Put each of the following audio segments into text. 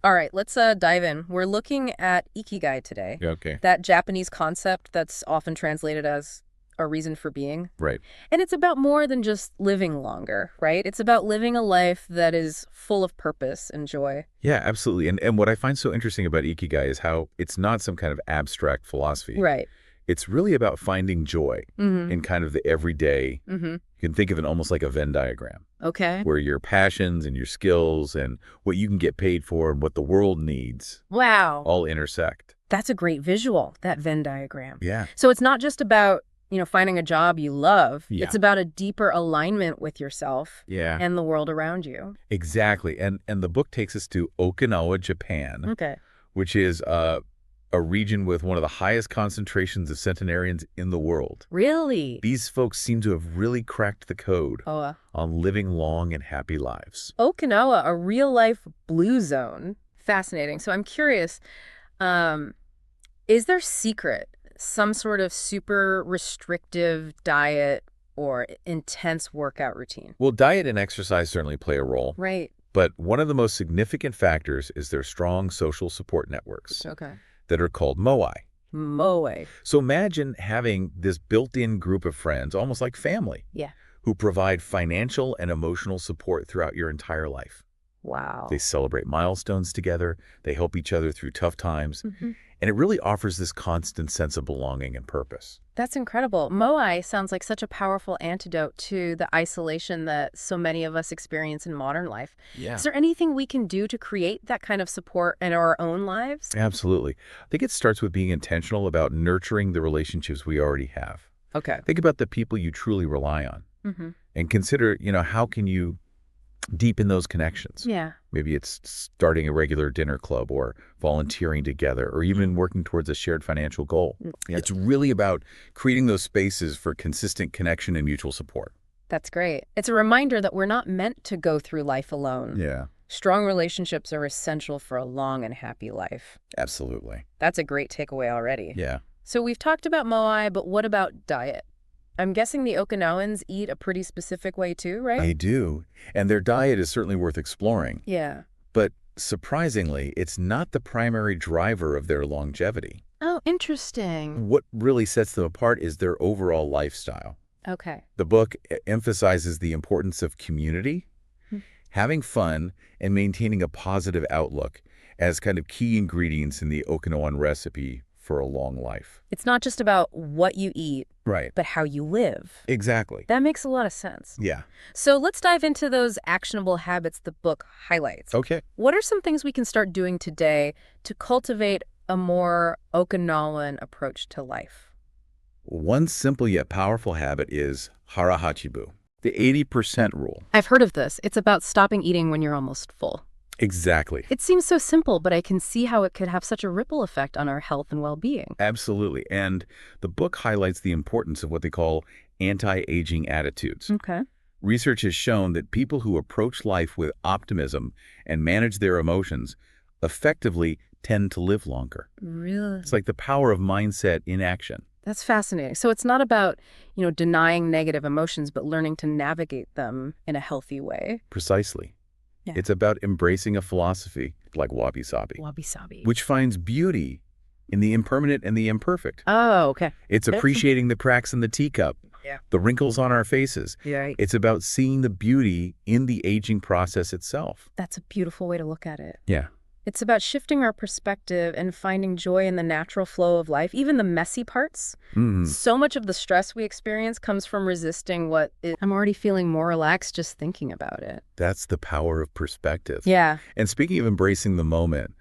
All right, let's dive in. We're looking at Ikigai today, Yeah, okay. that Japanese concept that's often translated as a reason for being. Right. And it's about more than just living longer, right? It's about living a life that is full of purpose and joy. Yeah, absolutely. And what I find so interesting about Ikigai is how it's not some kind of abstract philosophy. Right. It's really about finding joy Mm-hmm. in kind of the everyday. Mm-hmm. You can think of it almost like a Venn diagram, Okay. where your passions and your skills and what you can get paid for and what the world needs Wow. all intersect. That's a great visual, that Venn diagram. Yeah. So it's not just about, finding a job you love. Yeah. It's about a deeper alignment with yourself Yeah. and the world around you. Exactly. And the book takes us to Okinawa, Japan, Okay. which is a region with one of the highest concentrations of centenarians in the world. Really? These folks seem to have really cracked the code Oh, on living long and happy lives. Okinawa, a real-life blue zone. Fascinating. So I'm curious, is there secret, some sort of super restrictive diet or intense workout routine? Well, diet and exercise certainly play a role, Right. but one of the most significant factors is their strong social support networks Okay. that are called moai. Moe. So imagine having this built-in group of friends, almost like family, Yeah. who provide financial and emotional support throughout your entire life. Wow. They celebrate milestones together, they help each other through tough times, Mhm. and it really offers this constant sense of belonging and purpose. That's incredible. Moai sounds like such a powerful antidote to the isolation that so many of us experience in modern life. Yeah. Is there anything we can do to create that kind of support in our own lives? Absolutely. I think it starts with being intentional about nurturing the relationships we already have. Okay. Think about the people you truly rely on Mm-hmm. and consider, how can you deepen those connections? Yeah. Maybe it's starting a regular dinner club or volunteering together or even working towards a shared financial goal. Yeah. It's really about creating those spaces for consistent connection and mutual support. That's great. It's a reminder that we're not meant to go through life alone. Yeah, Strong relationships are essential for a long and happy life. absolutely. That's a great takeaway already. Yeah. So we've talked about Moai, but what about diet? I'm guessing the Okinawans eat a pretty specific way too, right? They do. And their diet is certainly worth exploring. Yeah. But surprisingly, it's not the primary driver of their longevity. Oh, interesting. What really sets them apart is their overall lifestyle. Okay. The book emphasizes the importance of community, having fun, and maintaining a positive outlook as kind of key ingredients in the Okinawan recipe for a long life. It's not just about what you eat, Right. but how you live. Exactly. That makes a lot of sense. Yeah. So let's dive into those actionable habits the book highlights. Okay. What are some things we can start doing today to cultivate a more Okinawan approach to life? One simple yet powerful habit is harahachibu, the 80% rule. I've heard of this. It's about stopping eating when you're almost full. Exactly. It seems so simple, but I can see how it could have such a ripple effect on our health and well-being. Absolutely. And the book highlights the importance of what they call anti-aging attitudes. Okay. Research has shown that people who approach life with optimism and manage their emotions effectively tend to live longer. Really? It's like the power of mindset in action. That's fascinating. So it's not about, denying negative emotions, but learning to navigate them in a healthy way. Precisely. Yeah. It's about embracing a philosophy like wabi-sabi, Wabi-sabi. which finds beauty in the impermanent and the imperfect. Oh, okay. It's appreciating the cracks in the teacup, Yeah. the wrinkles on our faces. Yeah. It's about seeing the beauty in the aging process itself. That's a beautiful way to look at it. Yeah. It's about shifting our perspective and finding joy in the natural flow of life, even the messy parts. So much of the stress we experience comes from resisting what is. I'm already feeling more relaxed just thinking about it. That's the power of perspective. Yeah. And speaking of embracing the moment,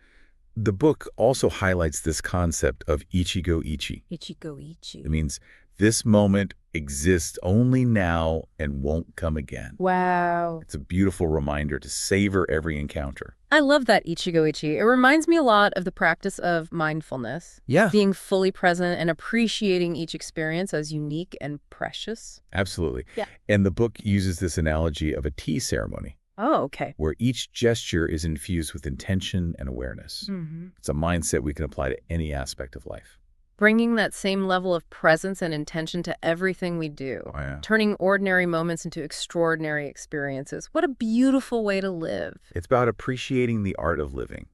the book also highlights this concept of ichigo-ichi. Ichigo-ichi. It means this moment exists only now and won't come again. Wow. It's a beautiful reminder to savor every encounter. I love that Ichigo-ichi. It reminds me a lot of the practice of mindfulness. Yeah. Being fully present and appreciating each experience as unique and precious. Absolutely. Yeah. And the book uses this analogy of a tea ceremony, Oh, okay. where each gesture is infused with intention and awareness. Mm-hmm. It's a mindset we can apply to any aspect of life. Bringing that same level of presence and intention to everything we do. Oh, yeah. Turning ordinary moments into extraordinary experiences. What a beautiful way to live. It's about appreciating the art of living,